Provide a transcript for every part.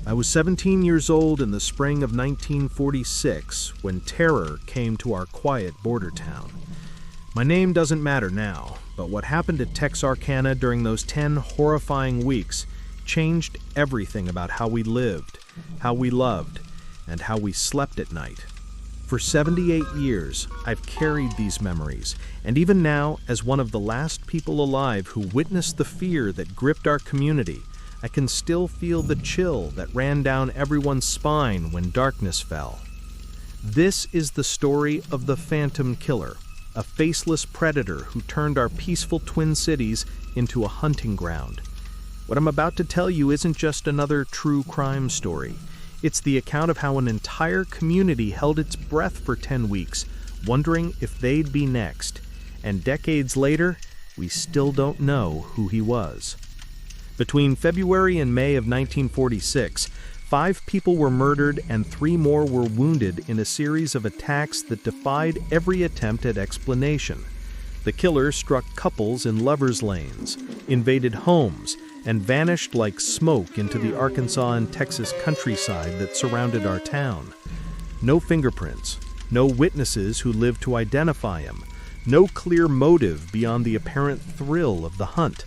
I was 17 years old in the spring of 1946 when terror came to our quiet border town. My name doesn't matter now, but what happened at Texarkana during those 10 horrifying weeks changed everything about how we lived, how we loved, and how we slept at night. For 78 years, I've carried these memories, and even now, as one of the last people alive who witnessed the fear that gripped our community, I can still feel the chill that ran down everyone's spine when darkness fell. This is the story of the Phantom Killer, a faceless predator who turned our peaceful Twin Cities into a hunting ground. What I'm about to tell you isn't just another true crime story. It's the account of how an entire community held its breath for 10 weeks, wondering if they'd be next. And decades later, we still don't know who he was. Between February and May of 1946, 5 people were murdered and 3 more were wounded in a series of attacks that defied every attempt at explanation. The killer struck couples in lovers' lanes, invaded homes, and vanished like smoke into the Arkansas and Texas countryside that surrounded our town. No fingerprints, no witnesses who lived to identify him, no clear motive beyond the apparent thrill of the hunt.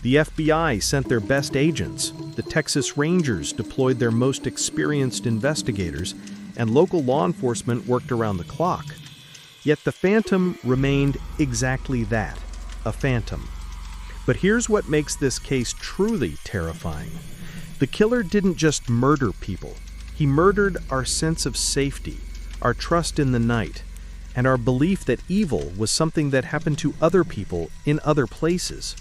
The FBI sent their best agents, the Texas Rangers deployed their most experienced investigators, and local law enforcement worked around the clock. Yet the Phantom remained exactly that, a phantom. But here's what makes this case truly terrifying. The killer didn't just murder people. He murdered our sense of safety, our trust in the night, and our belief that evil was something that happened to other people in other places.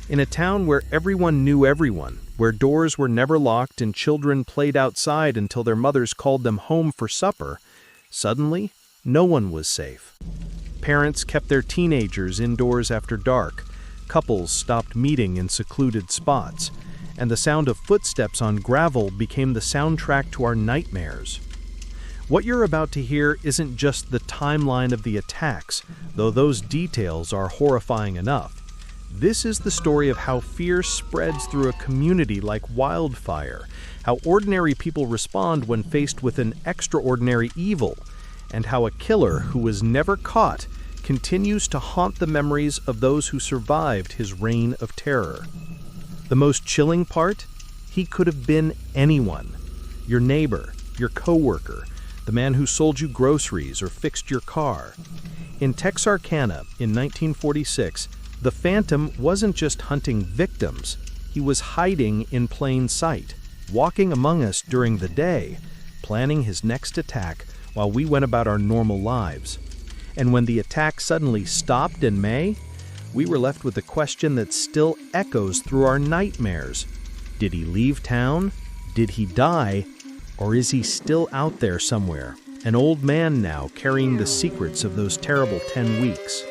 In a town where everyone knew everyone, where doors were never locked and children played outside until their mothers called them home for supper, suddenly, no one was safe. Parents kept their teenagers indoors after dark, couples stopped meeting in secluded spots, and the sound of footsteps on gravel became the soundtrack to our nightmares. What you're about to hear isn't just the timeline of the attacks, though those details are horrifying enough. This is the story of how fear spreads through a community like wildfire, how ordinary people respond when faced with an extraordinary evil, and how a killer who was never caught continues to haunt the memories of those who survived his reign of terror. The most chilling part? He could have been anyone. Your neighbor, your coworker, the man who sold you groceries or fixed your car. In Texarkana in 1946, the Phantom wasn't just hunting victims, he was hiding in plain sight, walking among us during the day, planning his next attack while we went about our normal lives. And when the attack suddenly stopped in May, we were left with a question that still echoes through our nightmares. Did he leave town? Did he die? Or is he still out there somewhere, an old man now carrying the secrets of those terrible 10 weeks?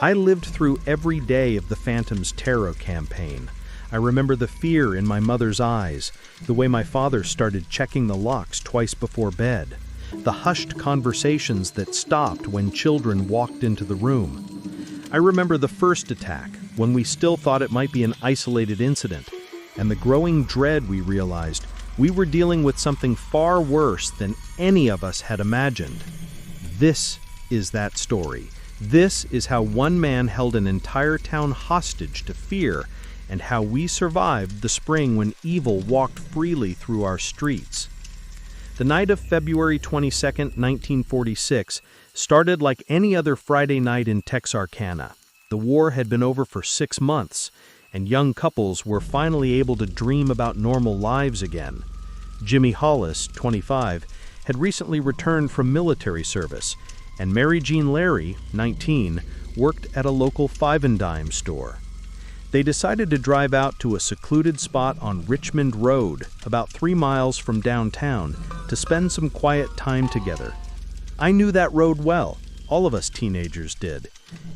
I lived through every day of the Phantom's terror campaign. I remember the fear in my mother's eyes, the way my father started checking the locks twice before bed, the hushed conversations that stopped when children walked into the room. I remember the first attack, when we still thought it might be an isolated incident, and the growing dread we realized we were dealing with something far worse than any of us had imagined. This is that story. This is how one man held an entire town hostage to fear, and how we survived the spring when evil walked freely through our streets. The night of February 22, 1946, started like any other Friday night in Texarkana. The war had been over for 6 months, and young couples were finally able to dream about normal lives again. Jimmy Hollis, 25, had recently returned from military service, and Mary Jean Larry, 19, worked at a local five-and-dime store. They decided to drive out to a secluded spot on Richmond Road, about 3 miles from downtown, to spend some quiet time together. I knew that road well. All of us teenagers did.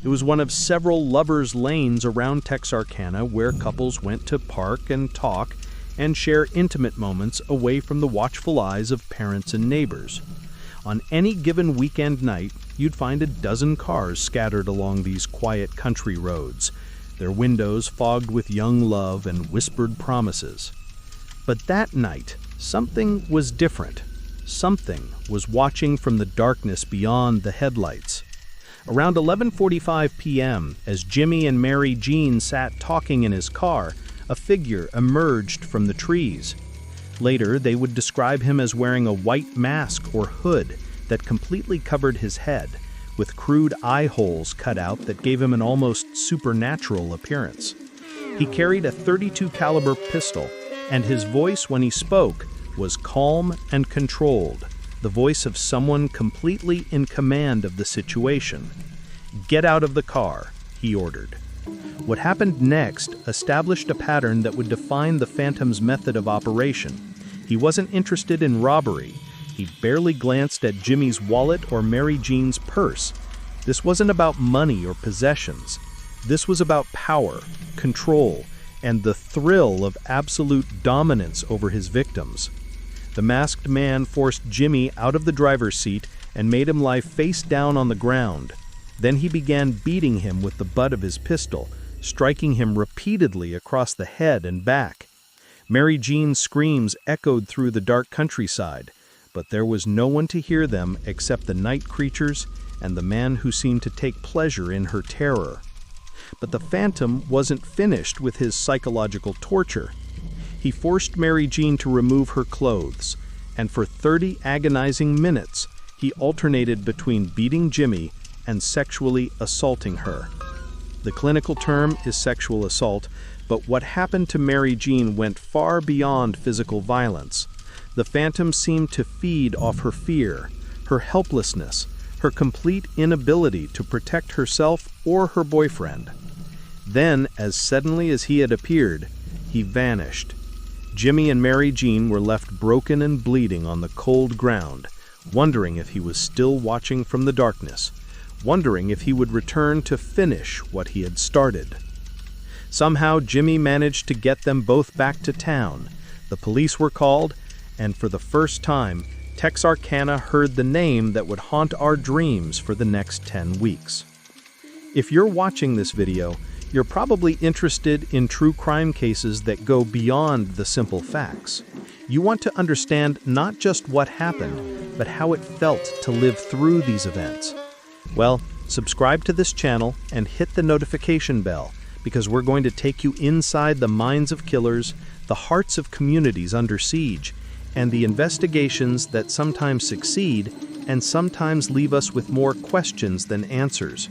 It was one of several lovers' lanes around Texarkana where couples went to park and talk and share intimate moments away from the watchful eyes of parents and neighbors. On any given weekend night, you'd find a dozen cars scattered along these quiet country roads, their windows fogged with young love and whispered promises. But that night, something was different. Something was watching from the darkness beyond the headlights. Around 11:45 p.m., as Jimmy and Mary Jean sat talking in his car, a figure emerged from the trees. Later, they would describe him as wearing a white mask or hood that completely covered his head, with crude eye holes cut out that gave him an almost supernatural appearance. He carried a .32 caliber pistol, and his voice when he spoke was calm and controlled, the voice of someone completely in command of the situation. "Get out of the car," he ordered. What happened next established a pattern that would define the Phantom's method of operation. He wasn't interested in robbery. He barely glanced at Jimmy's wallet or Mary Jean's purse. This wasn't about money or possessions. This was about power, control, and the thrill of absolute dominance over his victims. The masked man forced Jimmy out of the driver's seat and made him lie face down on the ground. Then he began beating him with the butt of his pistol, striking him repeatedly across the head and back. Mary Jean's screams echoed through the dark countryside, but there was no one to hear them except the night creatures and the man who seemed to take pleasure in her terror. But the Phantom wasn't finished with his psychological torture. He forced Mary Jean to remove her clothes, and for 30 agonizing minutes, he alternated between beating Jimmy and sexually assaulting her. The clinical term is sexual assault, but what happened to Mary Jean went far beyond physical violence. The Phantom seemed to feed off her fear, her helplessness, her complete inability to protect herself or her boyfriend. Then, as suddenly as he had appeared, he vanished. Jimmy and Mary Jean were left broken and bleeding on the cold ground, wondering if he was still watching from the darkness, wondering if he would return to finish what he had started. Somehow, Jimmy managed to get them both back to town. The police were called, and for the first time, Texarkana heard the name that would haunt our dreams for the next 10 weeks. If you're watching this video, you're probably interested in true crime cases that go beyond the simple facts. You want to understand not just what happened, but how it felt to live through these events. Well, subscribe to this channel and hit the notification bell, because we're going to take you inside the minds of killers, the hearts of communities under siege, and the investigations that sometimes succeed and sometimes leave us with more questions than answers.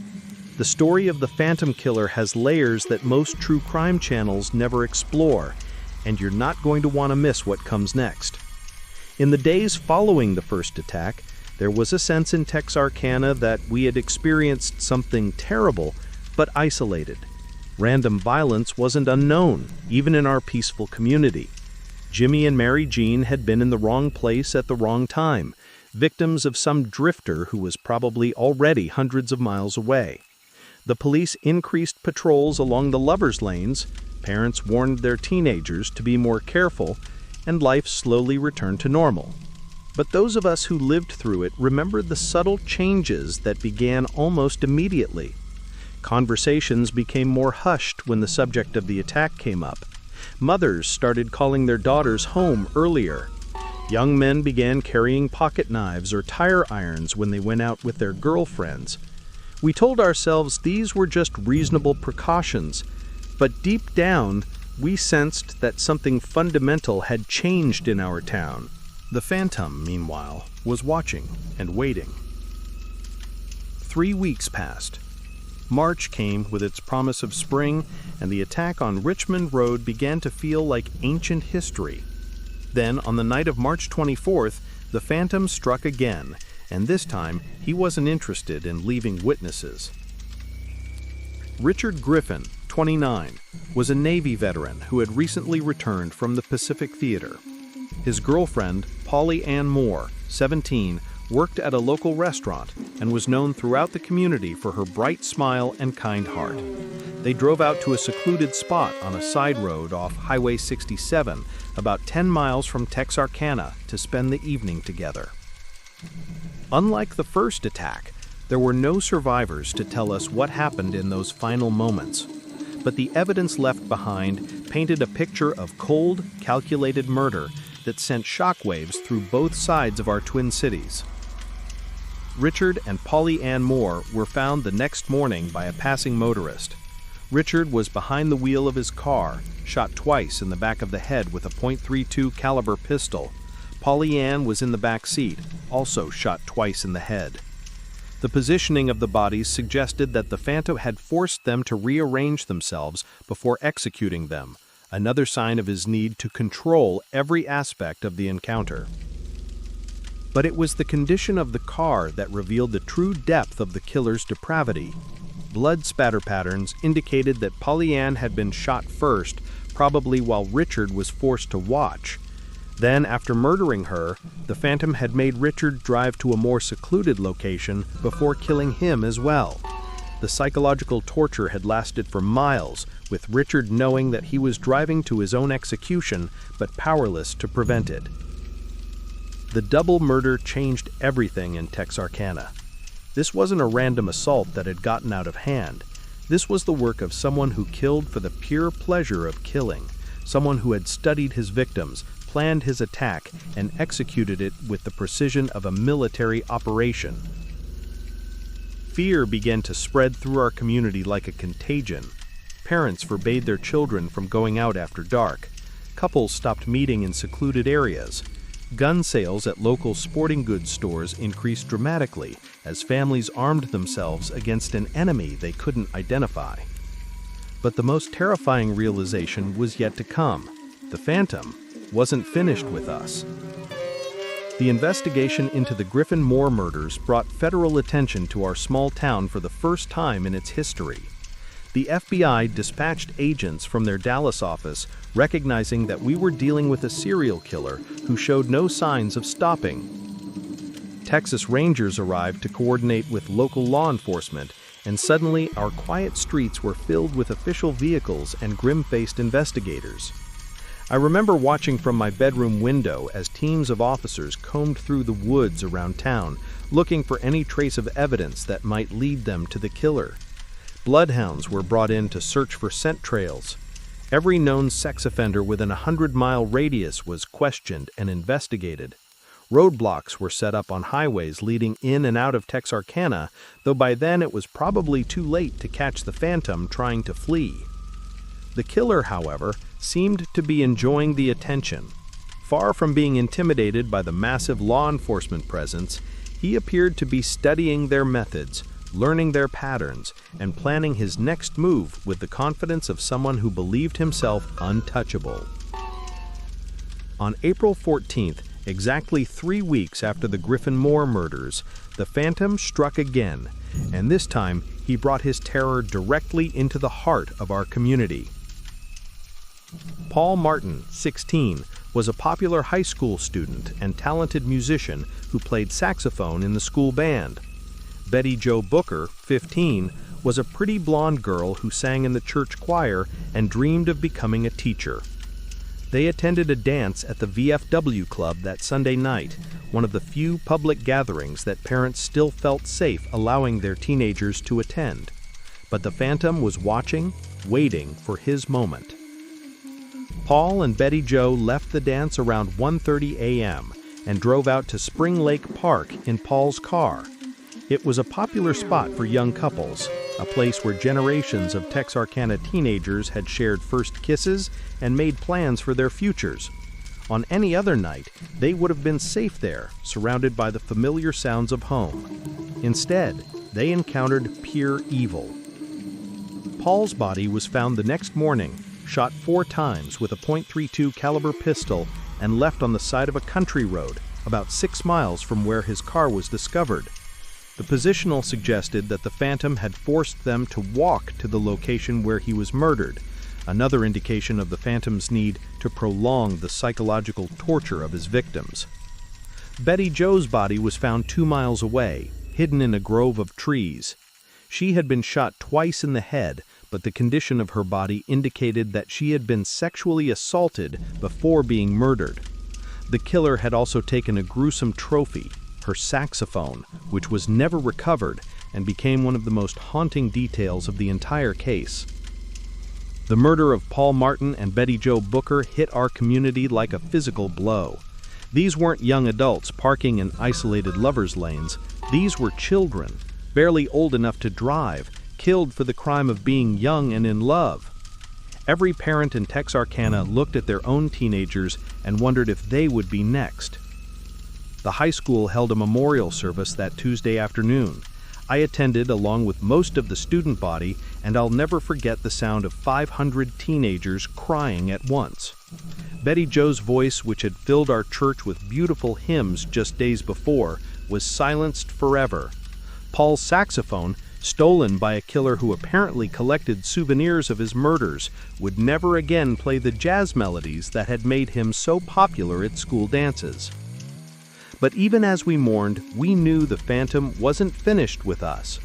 The story of the Phantom Killer has layers that most true crime channels never explore, and you're not going to want to miss what comes next. In the days following the first attack, there was a sense in Texarkana that we had experienced something terrible, but isolated. Random violence wasn't unknown, even in our peaceful community. Jimmy and Mary Jean had been in the wrong place at the wrong time, victims of some drifter who was probably already hundreds of miles away. The police increased patrols along the lovers' lanes, parents warned their teenagers to be more careful, and life slowly returned to normal. But those of us who lived through it remembered the subtle changes that began almost immediately. Conversations became more hushed when the subject of the attack came up. Mothers started calling their daughters home earlier. Young men began carrying pocket knives or tire irons when they went out with their girlfriends. We told ourselves these were just reasonable precautions, but deep down, we sensed that something fundamental had changed in our town. The Phantom, meanwhile, was watching and waiting. 3 weeks passed. March came with its promise of spring, and the attack on Richmond Road began to feel like ancient history. Then, on the night of March 24th, the Phantom struck again, and this time he wasn't interested in leaving witnesses. Richard Griffin, 29, was a Navy veteran who had recently returned from the Pacific Theater. His girlfriend, Polly Ann Moore, 17, worked at a local restaurant and was known throughout the community for her bright smile and kind heart. They drove out to a secluded spot on a side road off Highway 67, about 10 miles from Texarkana, to spend the evening together. Unlike the first attack, there were no survivors to tell us what happened in those final moments. but the evidence left behind painted a picture of cold, calculated murder that sent shockwaves through both sides of our twin cities. Richard and Polly Ann Moore were found the next morning by a passing motorist. Richard was behind the wheel of his car, shot twice in the back of the head with a .32 caliber pistol. Polly Ann was in the back seat, also shot twice in the head. The positioning of the bodies suggested that the Phantom had forced them to rearrange themselves before executing them, another sign of his need to control every aspect of the encounter. But it was the condition of the car that revealed the true depth of the killer's depravity. Blood spatter patterns indicated that Polly Ann had been shot first, probably while Richard was forced to watch. Then, after murdering her, the Phantom had made Richard drive to a more secluded location before killing him as well. The psychological torture had lasted for miles, with Richard knowing that he was driving to his own execution, but powerless to prevent it. The double murder changed everything in Texarkana. This wasn't a random assault that had gotten out of hand. This was the work of someone who killed for the pure pleasure of killing, someone who had studied his victims, planned his attack, and executed it with the precision of a military operation. Fear began to spread through our community like a contagion. Parents forbade their children from going out after dark. Couples stopped meeting in secluded areas. Gun sales at local sporting goods stores increased dramatically as families armed themselves against an enemy they couldn't identify. But the most terrifying realization was yet to come. The Phantom wasn't finished with us. The investigation into the Griffin Moore murders brought federal attention to our small town for the first time in its history. The FBI dispatched agents from their Dallas office, recognizing that we were dealing with a serial killer who showed no signs of stopping. Texas Rangers arrived to coordinate with local law enforcement, and suddenly our quiet streets were filled with official vehicles and grim-faced investigators. I remember watching from my bedroom window as teams of officers combed through the woods around town, looking for any trace of evidence that might lead them to the killer. Bloodhounds were brought in to search for scent trails. Every known sex offender within a 100-mile radius was questioned and investigated. Roadblocks were set up on highways leading in and out of Texarkana, though by then it was probably too late to catch the Phantom trying to flee. The killer, however, seemed to be enjoying the attention. Far from being intimidated by the massive law enforcement presence, he appeared to be studying their methods, learning their patterns, and planning his next move with the confidence of someone who believed himself untouchable. On April 14th, exactly 3 weeks after the Griffin Moore murders, the Phantom struck again, and this time he brought his terror directly into the heart of our community. Paul Martin, 16, was a popular high school student and talented musician who played saxophone in the school band. Betty Jo Booker, 15, was a pretty blonde girl who sang in the church choir and dreamed of becoming a teacher. They attended a dance at the VFW Club that Sunday night, one of the few public gatherings that parents still felt safe allowing their teenagers to attend. But the Phantom was watching, waiting for his moment. Paul and Betty Jo left the dance around 1:30 a.m. and drove out to Spring Lake Park in Paul's car. It was a popular spot for young couples, a place where generations of Texarkana teenagers had shared first kisses and made plans for their futures. On any other night, they would have been safe there, surrounded by the familiar sounds of home. Instead, they encountered pure evil. Paul's body was found the next morning, shot 4 times with a .32 caliber pistol and left on the side of a country road, about 6 miles from where his car was discovered. The positional suggested that the Phantom had forced them to walk to the location where he was murdered, another indication of the Phantom's need to prolong the psychological torture of his victims. Betty Jo's body was found 2 miles away, hidden in a grove of trees. She had been shot twice in the head, but the condition of her body indicated that she had been sexually assaulted before being murdered. The killer had also taken a gruesome trophy, her saxophone, which was never recovered and became one of the most haunting details of the entire case. The murder of Paul Martin and Betty Jo Booker hit our community like a physical blow. These weren't young adults parking in isolated lovers' lanes. These were children, barely old enough to drive, killed for the crime of being young and in love. Every parent in Texarkana looked at their own teenagers and wondered if they would be next. The high school held a memorial service that Tuesday afternoon. I attended along with most of the student body, and I'll never forget the sound of 500 teenagers crying at once. Betty Jo's voice, which had filled our church with beautiful hymns just days before, was silenced forever. Paul's saxophone, stolen by a killer who apparently collected souvenirs of his murders, would never again play the jazz melodies that had made him so popular at school dances. But even as we mourned, we knew the Phantom wasn't finished with us.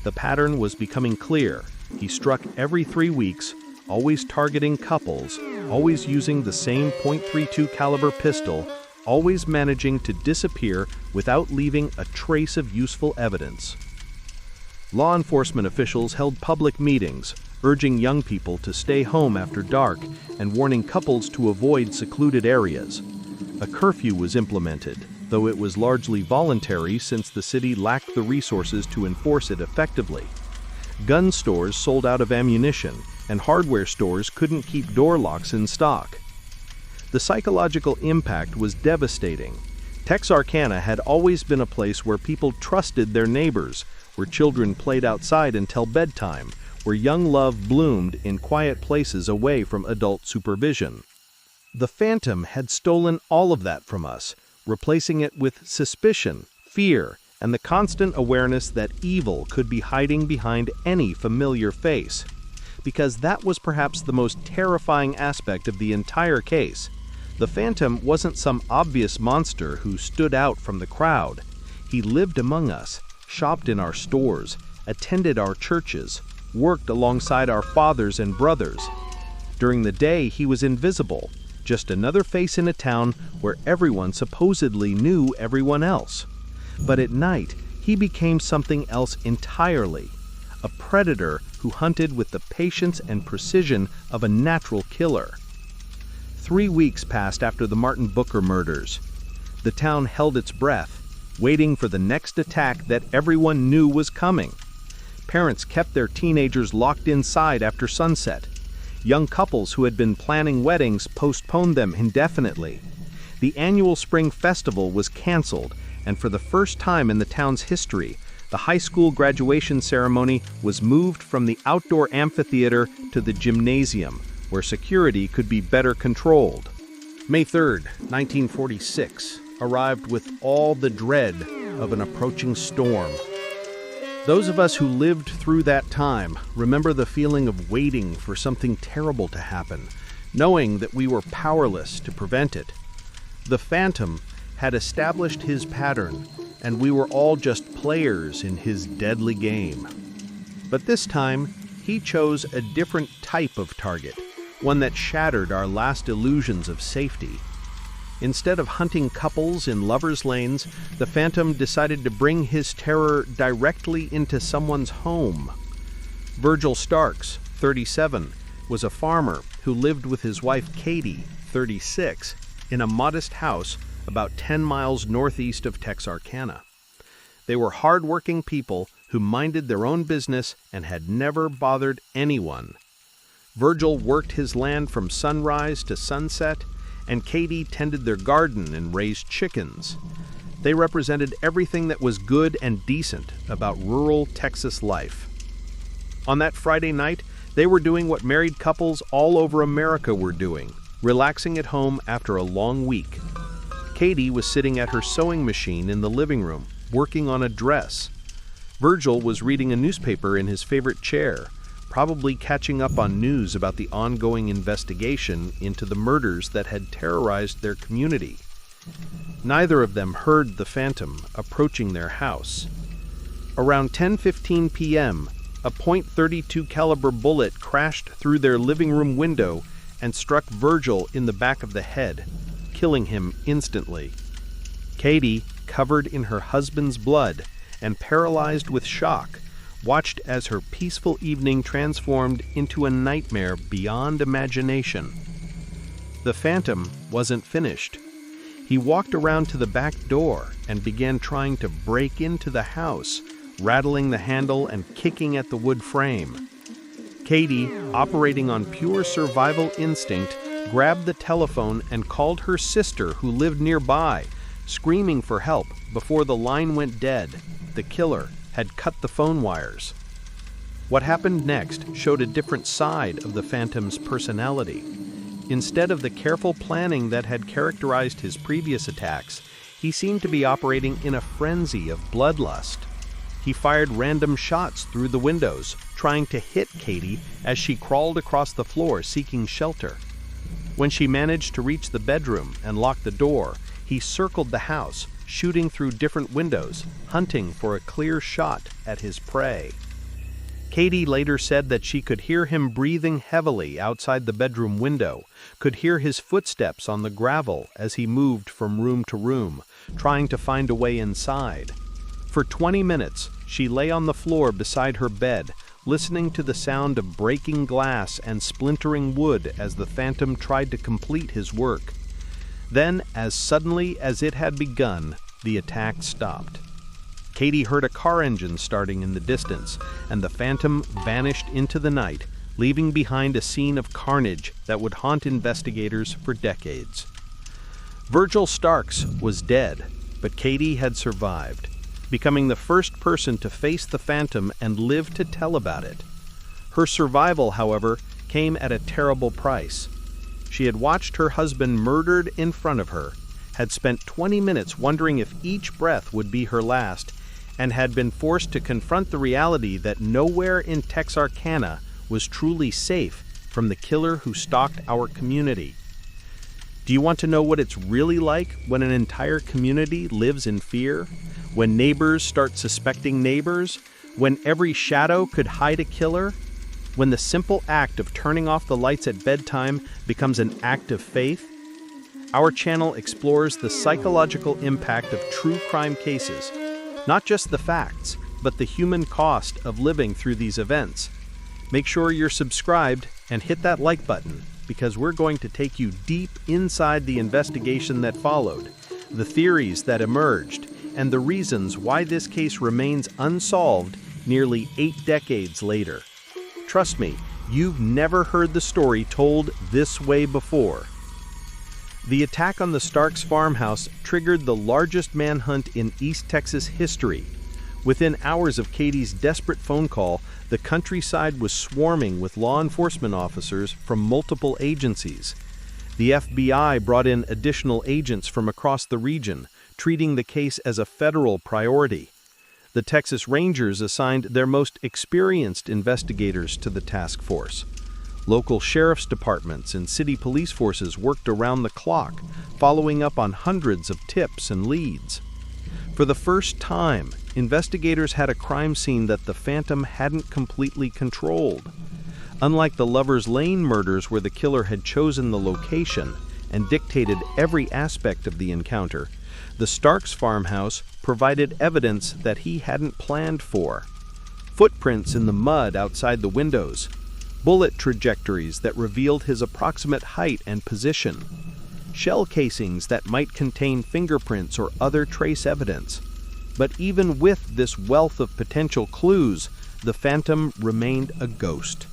The pattern was becoming clear. He struck every 3 weeks, always targeting couples, always using the same .32 caliber pistol, always managing to disappear without leaving a trace of useful evidence. Law enforcement officials held public meetings, urging young people to stay home after dark and warning couples to avoid secluded areas. A curfew was implemented, though it was largely voluntary since the city lacked the resources to enforce it effectively. Gun stores sold out of ammunition, and hardware stores couldn't keep door locks in stock. The psychological impact was devastating. Texarkana had always been a place where people trusted their neighbors, where children played outside until bedtime, where young love bloomed in quiet places away from adult supervision. The Phantom had stolen all of that from us, replacing it with suspicion, fear, and the constant awareness that evil could be hiding behind any familiar face. Because that was perhaps the most terrifying aspect of the entire case. The Phantom wasn't some obvious monster who stood out from the crowd. He lived among us, shopped in our stores, attended our churches, worked alongside our fathers and brothers. During the day, he was invisible, just another face in a town where everyone supposedly knew everyone else. But at night, he became something else entirely. A predator who hunted with the patience and precision of a natural killer. 3 weeks passed after the Martin Booker murders. The town held its breath, waiting for the next attack that everyone knew was coming. Parents kept their teenagers locked inside after sunset. Young couples who had been planning weddings postponed them indefinitely. The annual spring festival was canceled, and for the first time in the town's history, the high school graduation ceremony was moved from the outdoor amphitheater to the gymnasium, where security could be better controlled. May 3rd, 1946, arrived with all the dread of an approaching storm. Those of us who lived through that time remember the feeling of waiting for something terrible to happen, knowing that we were powerless to prevent it. The Phantom had established his pattern, and we were all just players in his deadly game. But this time, he chose a different type of target, one that shattered our last illusions of safety. Instead of hunting couples in lovers' lanes, the Phantom decided to bring his terror directly into someone's home. Virgil Starks, 37, was a farmer who lived with his wife Katie, 36, in a modest house about 10 miles northeast of Texarkana. They were hard-working people who minded their own business and had never bothered anyone. Virgil worked his land from sunrise to sunset, and Katie tended their garden and raised chickens. They represented everything that was good and decent about rural Texas life. On that Friday night, they were doing what married couples all over America were doing, relaxing at home after a long week. Katie was sitting at her sewing machine in the living room, working on a dress. Virgil was reading a newspaper in his favorite chair, probably catching up on news about the ongoing investigation into the murders that had terrorized their community. Neither of them heard the Phantom approaching their house. Around 10:15 p.m., a .32 caliber bullet crashed through their living room window and struck Virgil in the back of the head, killing him instantly. Katie, covered in her husband's blood and paralyzed with shock, watched as her peaceful evening transformed into a nightmare beyond imagination. The phantom wasn't finished. He walked around to the back door and began trying to break into the house, rattling the handle and kicking at the wood frame. Katie, operating on pure survival instinct, grabbed the telephone and called her sister, who lived nearby, screaming for help before the line went dead. The killer had cut the phone wires. What happened next showed a different side of the phantom's personality. Instead of the careful planning that had characterized his previous attacks, he seemed to be operating in a frenzy of bloodlust. He fired random shots through the windows, trying to hit Katie as she crawled across the floor seeking shelter. When she managed to reach the bedroom and lock the door, he circled the house, shooting through different windows, hunting for a clear shot at his prey. Katie later said that she could hear him breathing heavily outside the bedroom window, could hear his footsteps on the gravel as he moved from room to room, trying to find a way inside. For 20 minutes, she lay on the floor beside her bed, listening to the sound of breaking glass and splintering wood as the phantom tried to complete his work. Then, as suddenly as it had begun, the attack stopped. Katie heard a car engine starting in the distance, and the phantom vanished into the night, leaving behind a scene of carnage that would haunt investigators for decades. Virgil Starks was dead, but Katie had survived, becoming the first person to face the phantom and live to tell about it. Her survival, however, came at a terrible price. She had watched her husband murdered in front of her, had spent 20 minutes wondering if each breath would be her last, and had been forced to confront the reality that nowhere in Texarkana was truly safe from the killer who stalked our community. Do you want to know what it's really like when an entire community lives in fear? When neighbors start suspecting neighbors? When every shadow could hide a killer? When the simple act of turning off the lights at bedtime becomes an act of faith? Our channel explores the psychological impact of true crime cases, not just the facts, but the human cost of living through these events. Make sure you're subscribed and hit that like button, because we're going to take you deep inside the investigation that followed, the theories that emerged, and the reasons why this case remains unsolved nearly 8 decades later. Trust me, you've never heard the story told this way before. The attack on the Starks farmhouse triggered the largest manhunt in East Texas history. Within hours of Katie's desperate phone call, the countryside was swarming with law enforcement officers from multiple agencies. The FBI brought in additional agents from across the region, treating the case as a federal priority. The Texas Rangers assigned their most experienced investigators to the task force. Local sheriff's departments and city police forces worked around the clock, following up on hundreds of tips and leads. For the first time, investigators had a crime scene that the phantom hadn't completely controlled. Unlike the Lover's Lane murders, where the killer had chosen the location and dictated every aspect of the encounter, the Starks farmhouse provided evidence that he hadn't planned for. Footprints in the mud outside the windows, bullet trajectories that revealed his approximate height and position, shell casings that might contain fingerprints or other trace evidence. But even with this wealth of potential clues, the phantom remained a ghost.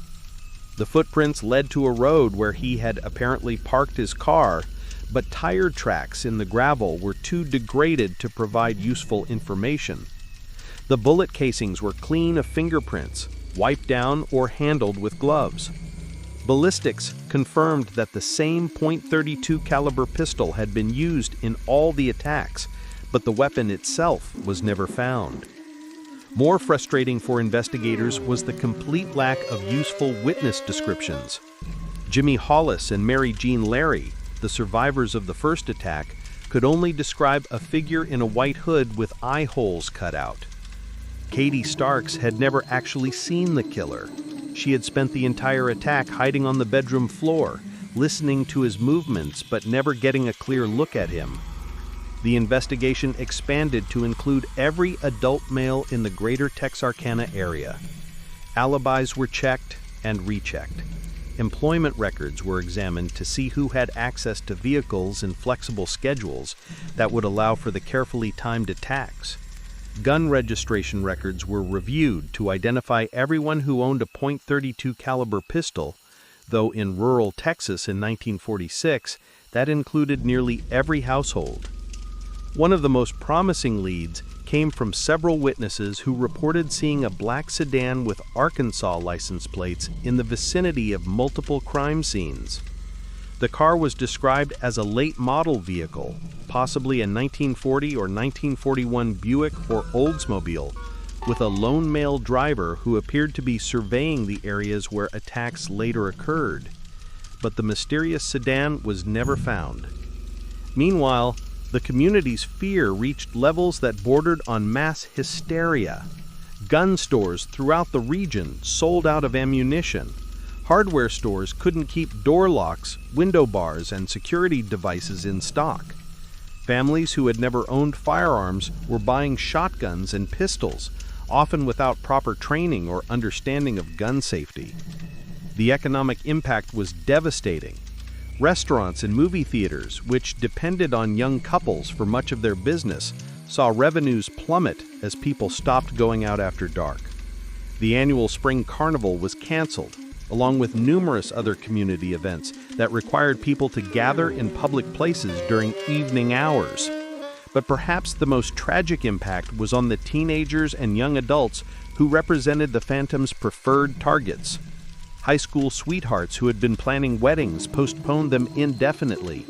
The footprints led to a road where he had apparently parked his car, but tire tracks in the gravel were too degraded to provide useful information. The bullet casings were clean of fingerprints, wiped down or handled with gloves. Ballistics confirmed that the same .32 caliber pistol had been used in all the attacks, but the weapon itself was never found. More frustrating for investigators was the complete lack of useful witness descriptions. Jimmy Hollis and Mary Jean Larry, the survivors of the first attack, could only describe a figure in a white hood with eye holes cut out. Katie Starks had never actually seen the killer. She had spent the entire attack hiding on the bedroom floor, listening to his movements but never getting a clear look at him. The investigation expanded to include every adult male in the greater Texarkana area. Alibis were checked and rechecked. Employment records were examined to see who had access to vehicles and flexible schedules that would allow for the carefully timed attacks. Gun registration records were reviewed to identify everyone who owned a .32 caliber pistol, though in rural Texas in 1946, that included nearly every household. One of the most promising leads came from several witnesses who reported seeing a black sedan with Arkansas license plates in the vicinity of multiple crime scenes. The car was described as a late model vehicle, possibly a 1940 or 1941 Buick or Oldsmobile, with a lone male driver who appeared to be surveying the areas where attacks later occurred. But the mysterious sedan was never found. Meanwhile, the community's fear reached levels that bordered on mass hysteria. Gun stores throughout the region sold out of ammunition. Hardware stores couldn't keep door locks, window bars, and security devices in stock. Families who had never owned firearms were buying shotguns and pistols, often without proper training or understanding of gun safety. The economic impact was devastating. Restaurants and movie theaters, which depended on young couples for much of their business, saw revenues plummet as people stopped going out after dark. The annual spring carnival was canceled, along with numerous other community events that required people to gather in public places during evening hours. But perhaps the most tragic impact was on the teenagers and young adults who represented the Phantom's preferred targets. High school sweethearts who had been planning weddings postponed them indefinitely.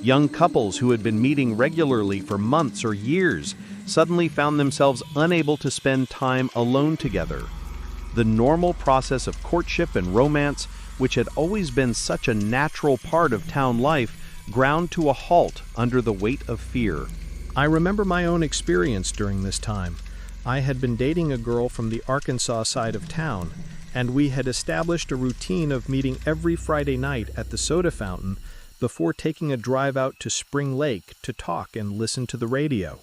Young couples who had been meeting regularly for months or years suddenly found themselves unable to spend time alone together. The normal process of courtship and romance, which had always been such a natural part of town life, ground to a halt under the weight of fear. I remember my own experience during this time. I had been dating a girl from the Arkansas side of town, and we had established a routine of meeting every Friday night at the soda fountain before taking a drive out to Spring Lake to talk and listen to the radio.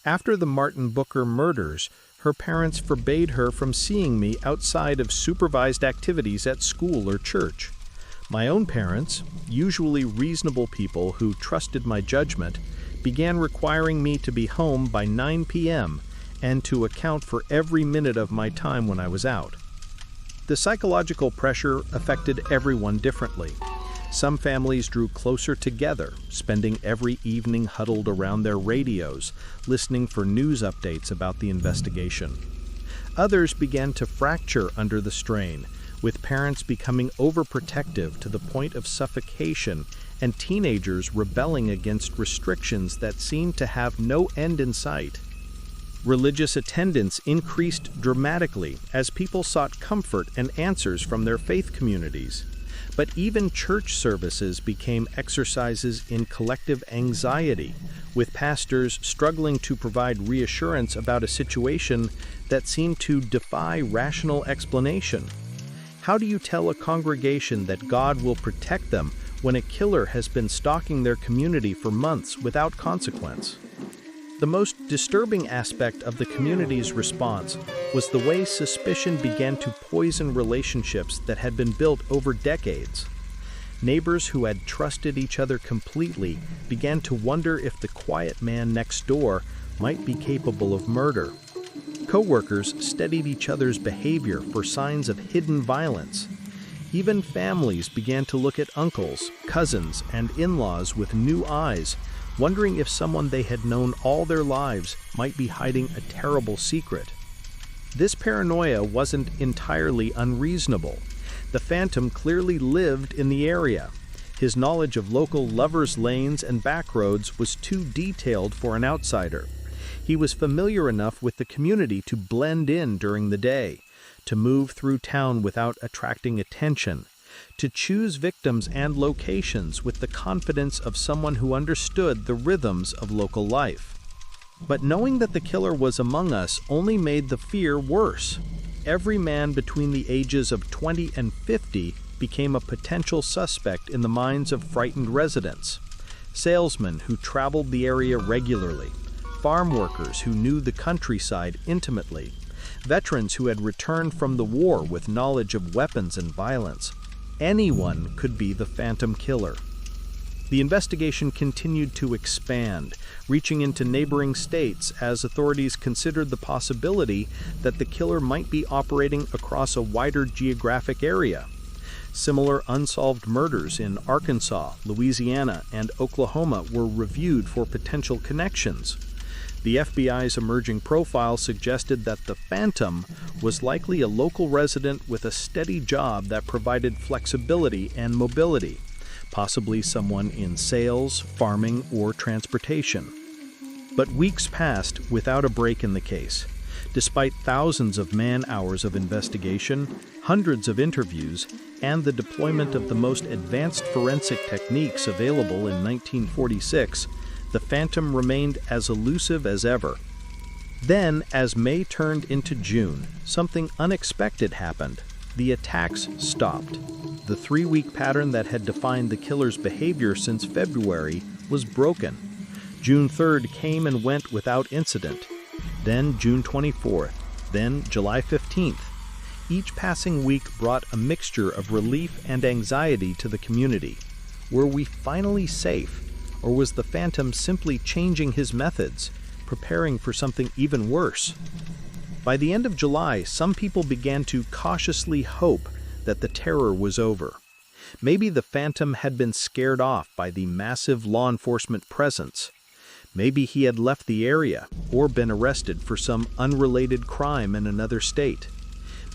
After the Martin Booker murders, her parents forbade her from seeing me outside of supervised activities at school or church. My own parents, usually reasonable people who trusted my judgment, began requiring me to be home by 9 p.m. and to account for every minute of my time when I was out. The psychological pressure affected everyone differently. Some families drew closer together, spending every evening huddled around their radios, listening for news updates about the investigation. Others began to fracture under the strain, with parents becoming overprotective to the point of suffocation and teenagers rebelling against restrictions that seemed to have no end in sight. Religious attendance increased dramatically as people sought comfort and answers from their faith communities. But even church services became exercises in collective anxiety, with pastors struggling to provide reassurance about a situation that seemed to defy rational explanation. How do you tell a congregation that God will protect them when a killer has been stalking their community for months without consequence? The most disturbing aspect of the community's response was the way suspicion began to poison relationships that had been built over decades. Neighbors who had trusted each other completely began to wonder if the quiet man next door might be capable of murder. Co-workers studied each other's behavior for signs of hidden violence. Even families began to look at uncles, cousins, and in-laws with new eyes, wondering if someone they had known all their lives might be hiding a terrible secret. This paranoia wasn't entirely unreasonable. The Phantom clearly lived in the area. His knowledge of local lovers' lanes and back roads was too detailed for an outsider. He was familiar enough with the community to blend in during the day, to move through town without attracting attention, to choose victims and locations with the confidence of someone who understood the rhythms of local life. But knowing that the killer was among us only made the fear worse. Every man between the ages of 20 and 50 became a potential suspect in the minds of frightened residents. salesmen who traveled the area regularly, farm workers who knew the countryside intimately, veterans who had returned from the war with knowledge of weapons and violence. Anyone could be the Phantom Killer. The investigation continued to expand, reaching into neighboring states as authorities considered the possibility that the killer might be operating across a wider geographic area. Similar unsolved murders in Arkansas, Louisiana, and Oklahoma were reviewed for potential connections. The FBI's emerging profile suggested that the Phantom was likely a local resident with a steady job that provided flexibility and mobility, possibly someone in sales, farming, or transportation. But weeks passed without a break in the case. Despite thousands of man-hours of investigation, hundreds of interviews, and the deployment of the most advanced forensic techniques available in 1946, the Phantom remained as elusive as ever. Then, as May turned into June, something unexpected happened. The attacks stopped. The 3-week pattern that had defined the killer's behavior since February was broken. June 3rd came and went without incident. Then June 24th, then July 15th. Each passing week brought a mixture of relief and anxiety to the community. Were we finally safe, or was the Phantom simply changing his methods, preparing for something even worse? By the end of July, some people began to cautiously hope that the terror was over. Maybe the Phantom had been scared off by the massive law enforcement presence. Maybe he had left the area or been arrested for some unrelated crime in another state.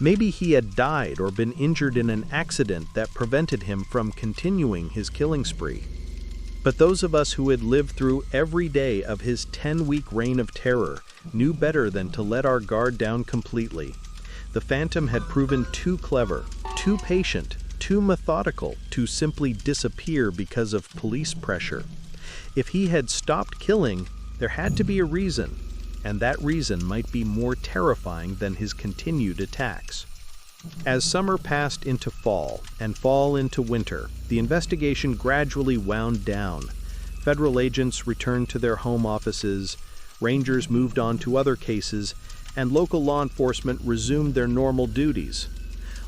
Maybe he had died or been injured in an accident that prevented him from continuing his killing spree. But those of us who had lived through every day of his 10-week reign of terror knew better than to let our guard down completely. The Phantom had proven too clever, too patient, too methodical to simply disappear because of police pressure. If he had stopped killing, there had to be a reason, and that reason might be more terrifying than his continued attacks. As summer passed into fall and fall into winter, the investigation gradually wound down. Federal agents returned to their home offices, rangers moved on to other cases, and local law enforcement resumed their normal duties.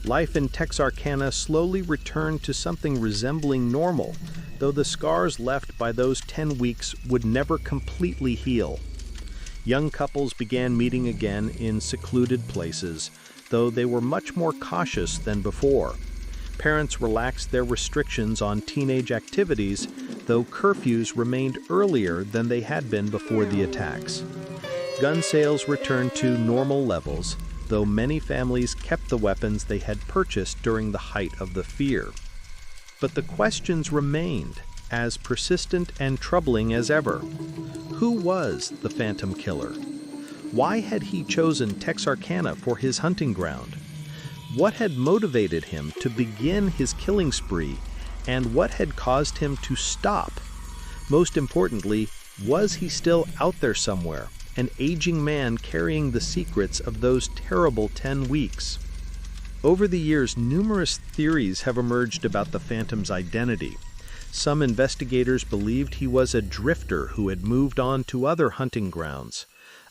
Life in Texarkana slowly returned to something resembling normal, though the scars left by those 10 weeks would never completely heal. Young couples began meeting again in secluded places, though they were much more cautious than before. Parents relaxed their restrictions on teenage activities, though curfews remained earlier than they had been before the attacks. Gun sales returned to normal levels, though many families kept the weapons they had purchased during the height of the fear. But the questions remained, as persistent and troubling as ever. Who was the Phantom Killer? Why had he chosen Texarkana for his hunting ground? What had motivated him to begin his killing spree, and what had caused him to stop? Most importantly, was he still out there somewhere, an aging man carrying the secrets of those terrible 10 weeks? Over the years, numerous theories have emerged about the Phantom's identity. Some investigators believed he was a drifter who had moved on to other hunting grounds.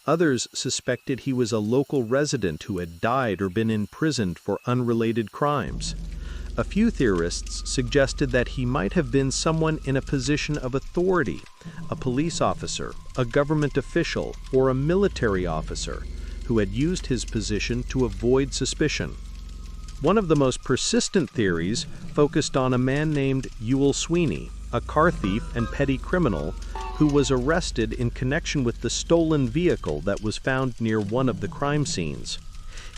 Others suspected he was a local resident who had died or been imprisoned for unrelated crimes. A few theorists suggested that he might have been someone in a position of authority, a police officer, a government official, or a military officer, who had used his position to avoid suspicion. One of the most persistent theories focused on a man named Ewell Sweeney, a car thief and petty criminal who was arrested in connection with the stolen vehicle that was found near one of the crime scenes.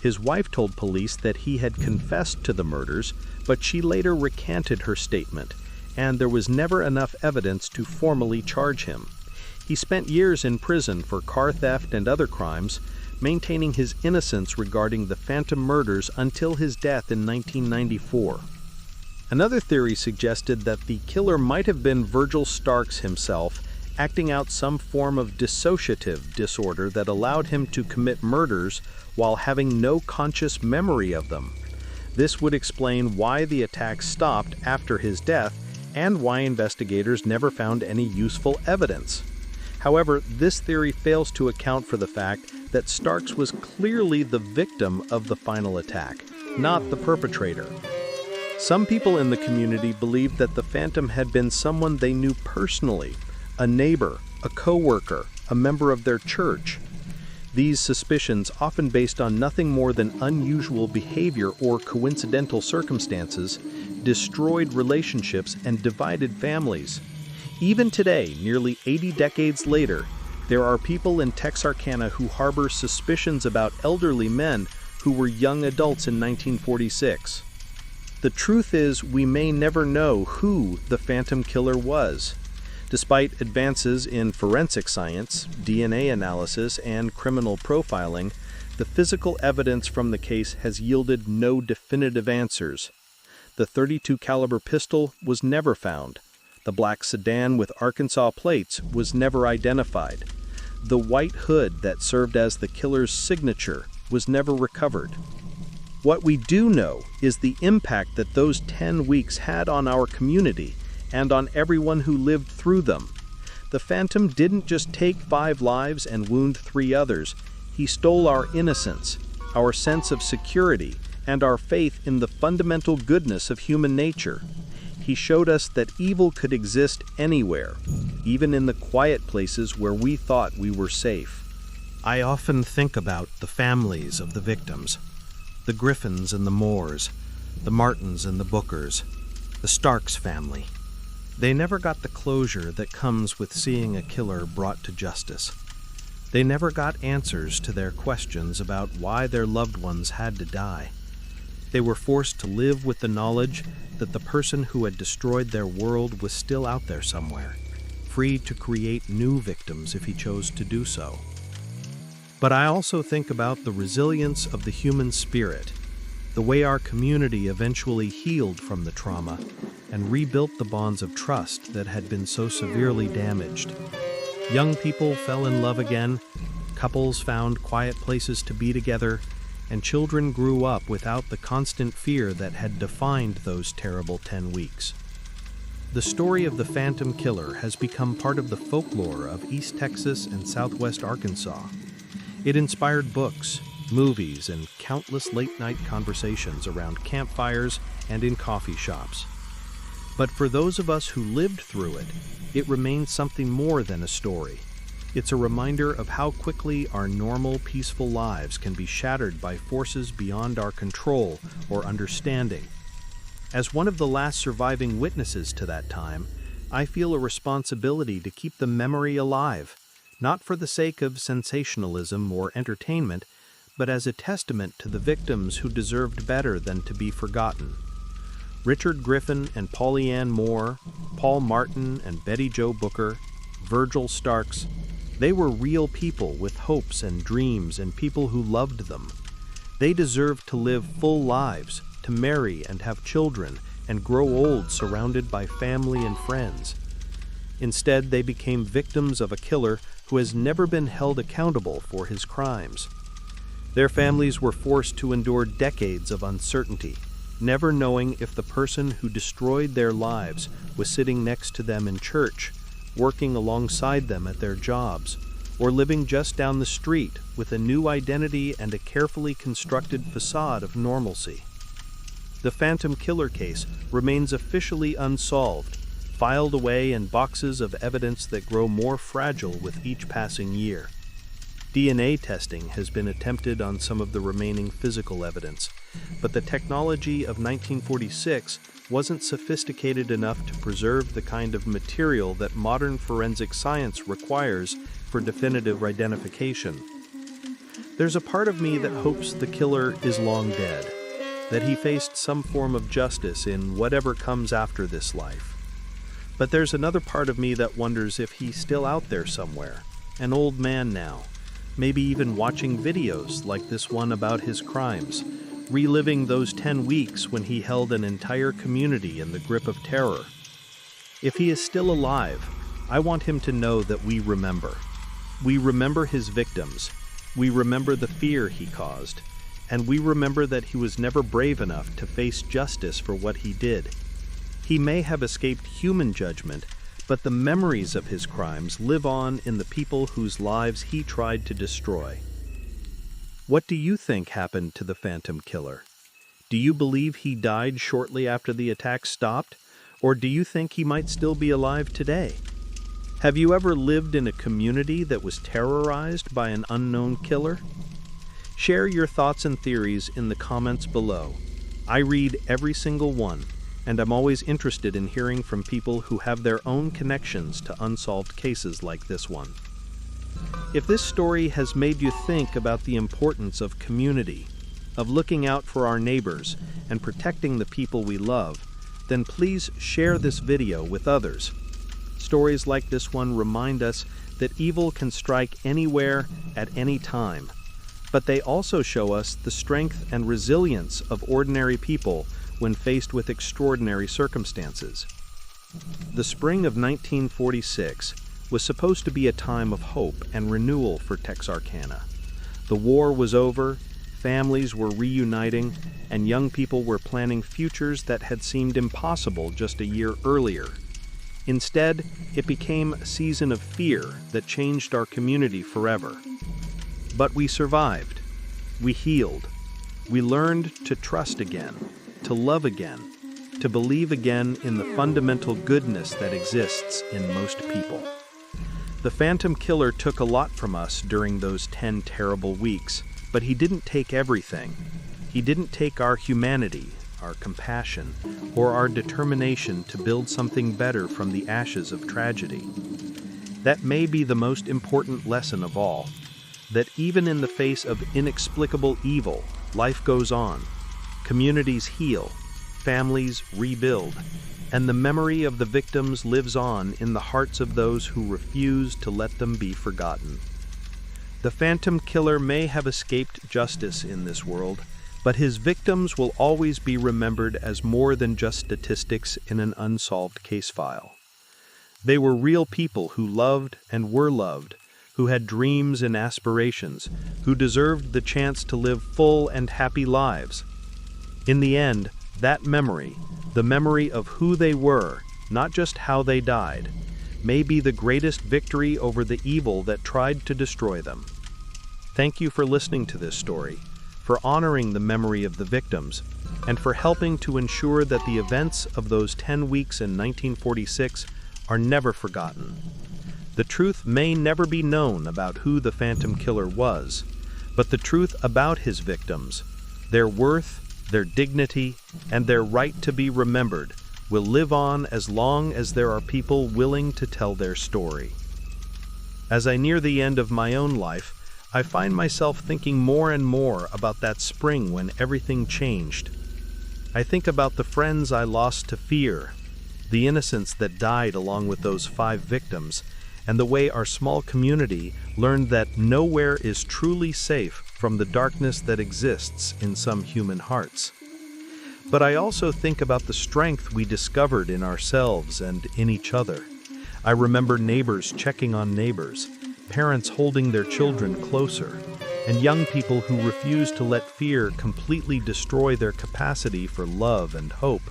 His wife told police that he had confessed to the murders, but she later recanted her statement, and there was never enough evidence to formally charge him. He spent years in prison for car theft and other crimes, maintaining his innocence regarding the Phantom murders until his death in 1994. Another theory suggested that the killer might have been Virgil Starks himself, acting out some form of dissociative disorder that allowed him to commit murders while having no conscious memory of them. This would explain why the attacks stopped after his death and why investigators never found any useful evidence. However, this theory fails to account for the fact that Starks was clearly the victim of the final attack, not the perpetrator. Some people in the community believed that the phantom had been someone they knew personally, a neighbor, a co-worker, a member of their church. These suspicions, often based on nothing more than unusual behavior or coincidental circumstances, destroyed relationships and divided families. Even today, nearly 80 decades later, there are people in Texarkana who harbor suspicions about elderly men who were young adults in 1946. The truth is, we may never know who the Phantom Killer was. Despite advances in forensic science, DNA analysis, and criminal profiling, the physical evidence from the case has yielded no definitive answers. The .32 caliber pistol was never found. The black sedan with Arkansas plates was never identified. The white hood that served as the killer's signature was never recovered. What we do know is the impact that those 10 weeks had on our community and on everyone who lived through them. The Phantom didn't just take 5 lives and wound 3 others. He stole our innocence, our sense of security, and our faith in the fundamental goodness of human nature. He showed us that evil could exist anywhere, even in the quiet places where we thought we were safe. I often think about the families of the victims, the Griffins and the Moores, the Martins and the Bookers, the Starks family. They never got the closure that comes with seeing a killer brought to justice. They never got answers to their questions about why their loved ones had to die. They were forced to live with the knowledge that the person who had destroyed their world was still out there somewhere, free to create new victims if he chose to do so. But I also think about the resilience of the human spirit, the way our community eventually healed from the trauma and rebuilt the bonds of trust that had been so severely damaged. Young people fell in love again, couples found quiet places to be together, and children grew up without the constant fear that had defined those terrible 10 weeks. The story of the Phantom Killer has become part of the folklore of East Texas and Southwest Arkansas. It inspired books, movies, and countless late-night conversations around campfires and in coffee shops. But for those of us who lived through it, it remains something more than a story. It's a reminder of how quickly our normal, peaceful lives can be shattered by forces beyond our control or understanding. As one of the last surviving witnesses to that time, I feel a responsibility to keep the memory alive, not for the sake of sensationalism or entertainment, but as a testament to the victims who deserved better than to be forgotten. Richard Griffin and Polly Ann Moore, Paul Martin and Betty Jo Booker, Virgil Starks, they were real people with hopes and dreams and people who loved them. They deserved to live full lives, to marry and have children, and grow old surrounded by family and friends. Instead, they became victims of a killer who has never been held accountable for his crimes. Their families were forced to endure decades of uncertainty, never knowing if the person who destroyed their lives was sitting next to them in church, working alongside them at their jobs, or living just down the street with a new identity and a carefully constructed facade of normalcy. The Phantom Killer case remains officially unsolved, filed away in boxes of evidence that grow more fragile with each passing year. DNA testing has been attempted on some of the remaining physical evidence, but the technology of 1946 wasn't sophisticated enough to preserve the kind of material that modern forensic science requires for definitive identification. There's a part of me that hopes the killer is long dead, that he faced some form of justice in whatever comes after this life. But there's another part of me that wonders if he's still out there somewhere, an old man now, maybe even watching videos like this one about his crimes, reliving those 10 weeks when he held an entire community in the grip of terror. If he is still alive, I want him to know that we remember. We remember his victims. We remember the fear he caused. And we remember that he was never brave enough to face justice for what he did. He may have escaped human judgment, but the memories of his crimes live on in the people whose lives he tried to destroy. What do you think happened to the Phantom Killer? Do you believe he died shortly after the attack stopped, or do you think he might still be alive today? Have you ever lived in a community that was terrorized by an unknown killer? Share your thoughts and theories in the comments below. I read every single one, and I'm always interested in hearing from people who have their own connections to unsolved cases like this one. If this story has made you think about the importance of community, of looking out for our neighbors and protecting the people we love, then please share this video with others. Stories like this one remind us that evil can strike anywhere at any time, but they also show us the strength and resilience of ordinary people when faced with extraordinary circumstances. The spring of 1946 was supposed to be a time of hope and renewal for Texarkana. The war was over, families were reuniting, and young people were planning futures that had seemed impossible just a year earlier. Instead, it became a season of fear that changed our community forever. But we survived. We healed. We learned to trust again, to love again, to believe again in the fundamental goodness that exists in most people. The Phantom Killer took a lot from us during those 10 terrible weeks, but he didn't take everything. He didn't take our humanity, our compassion, or our determination to build something better from the ashes of tragedy. That may be the most important lesson of all, that even in the face of inexplicable evil, life goes on. Communities heal, families rebuild, and the memory of the victims lives on in the hearts of those who refuse to let them be forgotten. The Phantom Killer may have escaped justice in this world, but his victims will always be remembered as more than just statistics in an unsolved case file. They were real people who loved and were loved, who had dreams and aspirations, who deserved the chance to live full and happy lives. In the end, that memory, the memory of who they were, not just how they died, may be the greatest victory over the evil that tried to destroy them. Thank you for listening to this story, for honoring the memory of the victims, and for helping to ensure that the events of those 10 weeks in 1946 are never forgotten. The truth may never be known about who the Phantom Killer was, but the truth about his victims, their worth, their dignity, and their right to be remembered will live on as long as there are people willing to tell their story. As I near the end of my own life, I find myself thinking more and more about that spring when everything changed. I think about the friends I lost to fear, the innocents that died along with those 5 victims, and the way our small community learned that nowhere is truly safe from the darkness that exists in some human hearts. But I also think about the strength we discovered in ourselves and in each other. I remember neighbors checking on neighbors, parents holding their children closer, and young people who refused to let fear completely destroy their capacity for love and hope.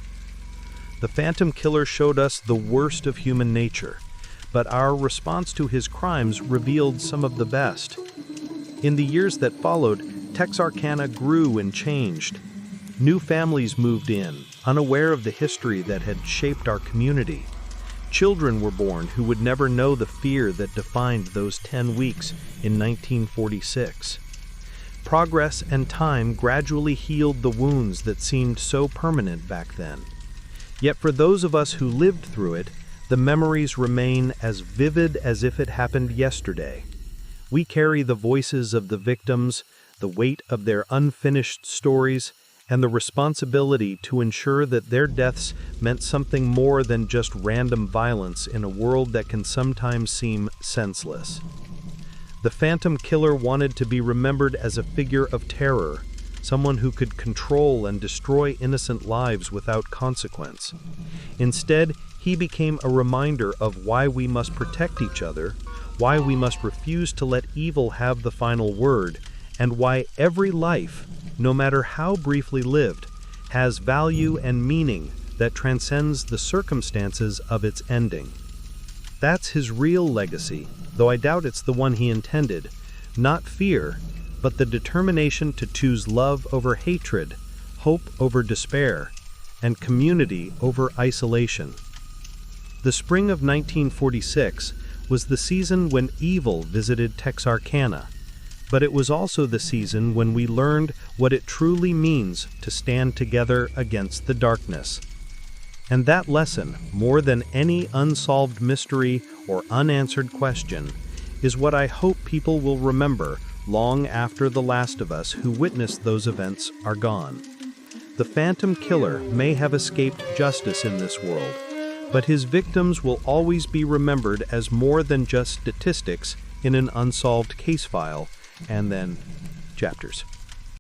The Phantom Killer showed us the worst of human nature, but our response to his crimes revealed some of the best. In the years that followed, Texarkana grew and changed. New families moved in, unaware of the history that had shaped our community. Children were born who would never know the fear that defined those 10 weeks in 1946. Progress and time gradually healed the wounds that seemed so permanent back then. Yet for those of us who lived through it, the memories remain as vivid as if it happened yesterday. We carry the voices of the victims, the weight of their unfinished stories, and the responsibility to ensure that their deaths meant something more than just random violence in a world that can sometimes seem senseless. The Phantom Killer wanted to be remembered as a figure of terror, someone who could control and destroy innocent lives without consequence. Instead, he became a reminder of why we must protect each other, why we must refuse to let evil have the final word, and why every life, no matter how briefly lived, has value and meaning that transcends the circumstances of its ending. That's his real legacy, though I doubt it's the one he intended. Not fear, but the determination to choose love over hatred, hope over despair, and community over isolation. The spring of 1946 was the season when evil visited Texarkana, but it was also the season when we learned what it truly means to stand together against the darkness. And that lesson, more than any unsolved mystery or unanswered question, is what I hope people will remember long after the last of us who witnessed those events are gone. The Phantom Killer may have escaped justice in this world, but his victims will always be remembered as more than just statistics in an unsolved case file, and then chapters.